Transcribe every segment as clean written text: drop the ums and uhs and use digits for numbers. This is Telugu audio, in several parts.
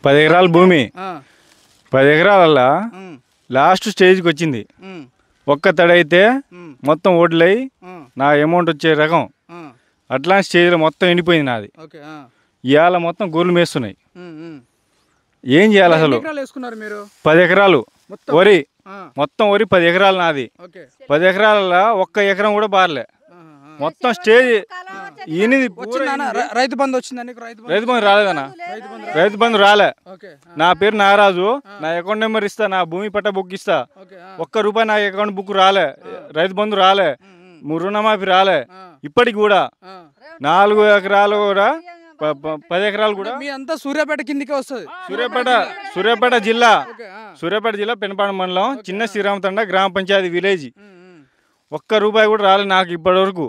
10 ఎకరాల భూమి 10 ఎకరాలల్లా లాస్ట్ స్టేజ్కి వచ్చింది. ఒక్క తడైతే మొత్తం ఓట్లై నా అమౌంట్ వచ్చే రకం అట్లాంటి స్టేజ్లో మొత్తం ఎండిపోయింది నాది. ఇవాళ మొత్తం గొర్రెలు మేస్తున్నాయి. ఏం చేయాలి అసలు? 10 ఎకరాలు వరి, మొత్తం వరి 10 ఎకరాలు నాది. 10 ఎకరాలలో ఒక్క ఎకరం కూడా బారలే. మొత్తం స్టేజ్ రైతు బంధు వచ్చిందని. రైతు బంధు రాలేదన్నా, రైతు బంధు రాలే. నా పేరు నాగరాజు, నా అకౌంట్ నెంబర్ ఇస్తా, నా భూమి పట్ట బుక్ ఇస్తా. ఒక్క రూపాయి నా అకౌంట్ బుక్ రాలే, రైతు బంధు రాలే, రుణమాఫీ రాలే. ఇప్పటికి కూడా 4 ఎకరాలు కూడా 10 ఎకరాలు కూడా మీ అంతా సూర్యాపేట కిందికే వస్తుంది. సూర్యాపేట జిల్లా పెనపాడు మండలం చిన్న శ్రీరామ తండ గ్రామ పంచాయతీ విలేజ్. ఒక్క రూపాయి కూడా రాలేదు నాకు ఇప్పటి వరకు.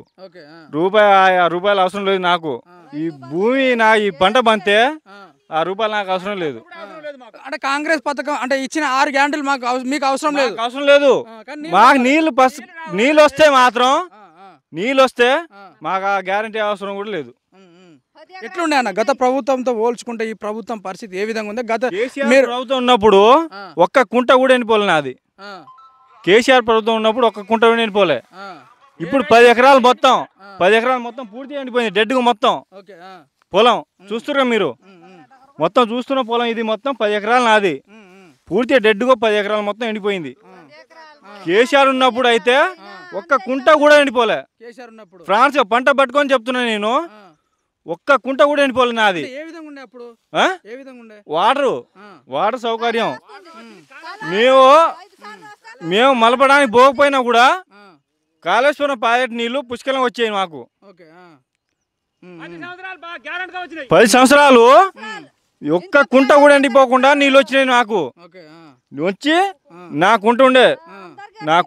రూపాయలు అవసరం లేదు నాకు. ఈ భూమి నా ఈ పంట బంతే ఆ రూపాయలు నాకు అవసరం లేదు. అంటే కాంగ్రెస్ పథకం అంటే ఇచ్చిన 6 గ్యారెంటీలు మీకు అవసరం లేదు. మాకు నీళ్ళు వస్తే మాకు ఆ గ్యారెంటీ అవసరం కూడా లేదు. ఎట్లుండే అన్న గత ప్రభుత్వంతో పోల్చుకుంటే ఈ ప్రభుత్వం పరిస్థితి ఏ విధంగా ఉంది? ప్రభుత్వం ఉన్నప్పుడు ఒక్క కుంట కూడా ఎండిపోలే నాది. కేసీఆర్ ప్రభుత్వం ఉన్నప్పుడు ఒక్క కుంట కూడా ఎండిపోలే. ఇప్పుడు 10 ఎకరాలు మొత్తం పూర్తిగా ఎండిపోయింది. డెడ్గా మొత్తం పొలం చూస్తున్నా మీరు, మొత్తం చూస్తున్న పొలం ఇది మొత్తం 10 ఎకరాలు నాది. పూర్తిగా డెడ్గా 10 ఎకరాలు మొత్తం ఎండిపోయింది. కేసీఆర్ ఉన్నప్పుడు అయితే ఒక్క కుంట కూడా ఎండిపోలే. ఫ్రాన్స్ పంట పట్టుకొని చెప్తున్నా నేను, ఒక్క కుంట కూడా ఎండిపోలే నాది. వాటర్ సౌకర్యం మేము మలపడానికి పోకపోయినా కూడా కాళేశ్వరం ప్రాజెక్ట్ నీళ్లు పుష్కలం వచ్చాయి మాకు. 10 సంవత్సరాలు ఒక్క కుంట కూడా ఎండిపోకుండా నీళ్ళు వచ్చినాయి నాకు. వచ్చి నా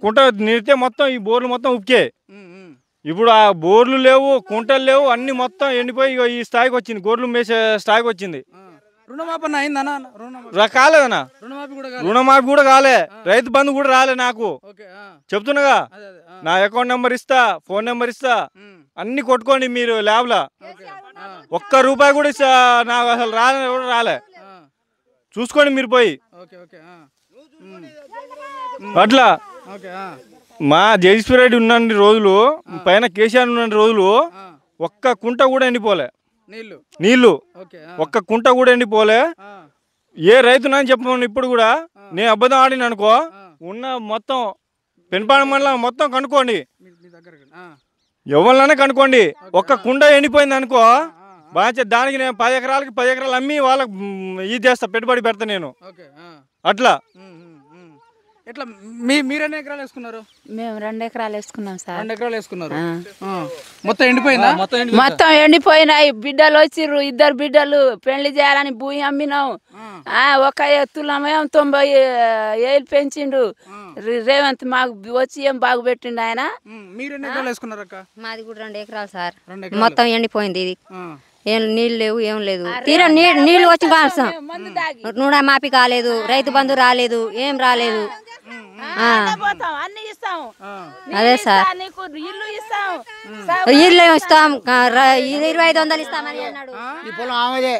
కుంట నిడితే మొత్తం ఈ బోర్లు మొత్తం ఉక్కే. ఇప్పుడు ఆ బోర్లు లేవు, కుంటలు లేవు, అన్ని మొత్తం ఎండిపోయి ఈ స్థాయికి వచ్చింది, గొర్రెలు మేసే స్థాయికి వచ్చింది. కాలేదన్నా, రుణమాఫీ కూడా కాలే, రైతు బంధు కూడా రాలే నాకు. చెప్తున్నాగా, నా అకౌంట్ నెంబర్ ఇస్తా, ఫోన్ నెంబర్ ఇస్తా, అన్ని కొట్టుకోండి మీరు ల్యాబ్లా. ఒక్క రూపాయి కూడా ఇస్తా నాకు అసలు రాలే. చూసుకోండి మీరు పోయి. అట్లా మా జగదీశ్వర రెడ్డి ఉన్న రోజులు, పైన కేసీఆర్ ఉన్న రోజులు ఒక్క కుంట కూడా ఎండిపోలే నీళ్లు, ఒక్క కుంట కూడా ఎండిపోలే. ఏ రైతునని చెప్పమని ఇప్పుడు కూడా నేను అబద్ధం ఆడిన అనుకో, ఉన్న మొత్తం పెనపాడు మండలం మొత్తం కనుక్కోండి, ఎవరినైనా కనుక్కోండి. ఒక్క కుండ ఎండిపోయింది అనుకో, బాగా దానికి నేను 10 ఎకరాలు అమ్మి వాళ్ళకి ఇది చేస్తా, పెట్టుబడి పెడతా నేను. అట్లా ఎట్లా మీరు ఎన్ని ఎకరాలు వేసుకున్నారు? మేము 2 ఎకరాలు వేసుకున్నాం సార్. 2 ఎకరాలు వేసుకున్నారు. మొత్తం ఎండిపోయిందా? మొత్తం ఎండిపోయినాయి. బిడ్డలు వచ్చిర్రు, 2 బిడ్డలు పెళ్లి చేయాలని భూమి అమ్మినాం. ఒక తులమేం 90 ఏళ్ళు పెంచిండు రేవంత్. మాకు వచ్చి ఏం బాగుపెట్టిండు ఆయన. మీరు ఎన్ని ఎకరాలు వేసుకున్నారు అక్క? మాది కూడా 2 ఎకరాలు సార్. మొత్తం ఎండిపోయింది. ఇది ఏం నీళ్ళు లేవు, ఏం లేదు. తీరా నీళ్ళు వచ్చి నూనె మాపి కాలేదు, రైతు బంధు రాలేదు, ఏం రాలేదు. అదే సార్, ఇల్లు ఇస్తాం, 2500 ఇస్తామని అన్నాడు. ఈ పొలం ఆమెదే,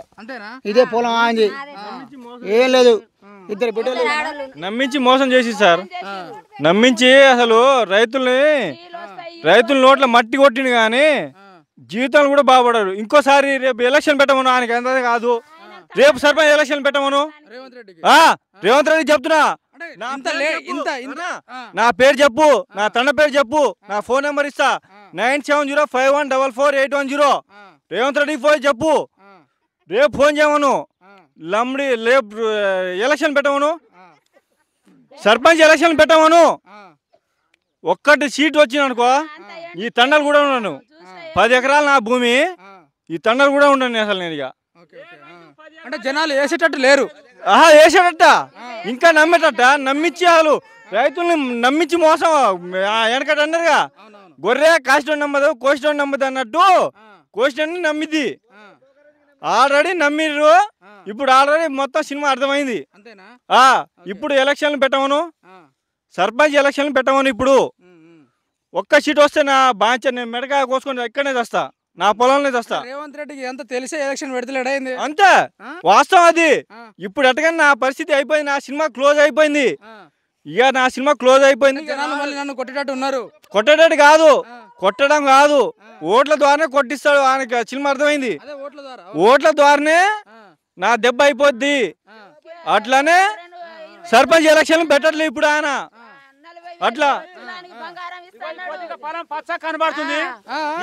ఇదే పొలం ఆమెది, ఏం లేదు. 2 బిడ్డలు నమ్మించి మోసం చేసి సార్, నమ్మించి అసలు రైతుల నోట్ల మట్టి కొట్టిండు కానీ జీవితాలు కూడా బాగుపడారు. ఇంకోసారి రేపు ఎలక్షన్ పెట్టమను, ఆయనకి ఎంత కాదు, రేపు సర్పంచ్ ఎలక్షన్ పెట్టమను. రేవంత్ రెడ్డి చెప్తున్నా, నా పేరు చెప్పు, నా తండ్రి పేరు చెప్పు, నా ఫోన్ నెంబర్ ఇస్తా, 9705144810. రేవంత్ రెడ్డికి ఫోన్ చెప్పు, రేపు ఫోన్ చేయమను. రేపు ఎలక్షన్ పెట్టమను, సర్పంచ్ ఎలక్షన్ పెట్టమను. ఒక్కటి సీట్ వచ్చింది అనుకో, ఈ తండలు కూడా ఉన్నాను. 10 ఎకరాలు నా భూమి, ఈ తండలు కూడా ఉండను అసలు నేను. ఇక అంటే జనాలు వేసేటట్టు లేరు. వేసేటట్ట, ఇంకా నమ్మించి అసలు రైతుల్ని నమ్మించి మోసం. వెనకట అన్నారుగా, గొర్రె కాస్టోన్ నమ్మదు, కోస్టోన్ నమ్మదు అన్నట్టు కోస్టోన్ నమ్మిద్ది. ఆల్రెడీ నమ్మిర్రు. ఇప్పుడు ఆల్రెడీ మొత్తం సినిమా అర్థమైంది. ఇప్పుడు ఎలక్షన్లు పెట్టమను, సర్పంచ్ ఎలక్షన్లు పెట్టమను. ఇప్పుడు ఒక్క సీట్ వస్తే నా బాంచ, నేను మెడకాయ కోసుకొని ఇక్కడనే తెస్తా. నా పొలంలో తెస్తా. రేవంత్ రెడ్డికి ఎంత తెలిసే ఎలక్షన్ పెడతలేడా ఏంది? అంతే వాస్తవం అది. ఇప్పుడు ఎట్టగా నా పరిస్థితి అయిపోయింది, నా సినిమా క్లోజ్ అయిపోయింది. ఇక నా సినిమా క్లోజ్ అయిపోయింది. జనాలు మళ్ళీ నన్ను కొట్టేటట్టు ఉన్నారు. కొట్టేటట్టు కాదు, కొట్టడం కాదు, ఓట్ల ద్వారానే కొట్టిస్తాడు. ఆయనకి సినిమా అర్థమైంది. అదే ఓట్ల ద్వారా. ఓట్ల ద్వారానే నా దెబ్బ అయిపోద్ది. అట్లానే సర్పంచ్ ఎలక్షన్ పెట్టట్లేదు ఇప్పుడు ఆయన. అట్లా పొలం పచ్చ కనబడుతుంది,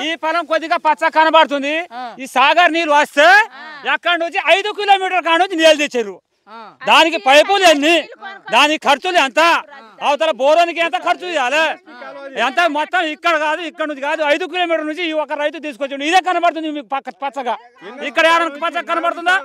ఈ పొలం కొద్దిగా పచ్చ కనబడుతుంది. ఈ సాగర్ నీళ్ళు వస్తే ఎక్కడి నుంచి 5 కిలోమీటర్ కాడ నుంచి నీళ్ళు తెచ్చారు. దానికి పైపులు ఎన్ని, దానికి ఖర్చులు ఎంత, అవతల బోరానికి ఎంత ఖర్చు చేయాలి, ఎంత మొత్తం ఇక్కడ కాదు, ఇక్కడ నుంచి కాదు, 5 కిలోమీటర్ నుంచి ఒక రైతు తీసుకొచ్చాడు. ఇదే కనబడుతుంది మీకు పచ్చగా. ఇక్కడ పచ్చ కనబడుతుందా?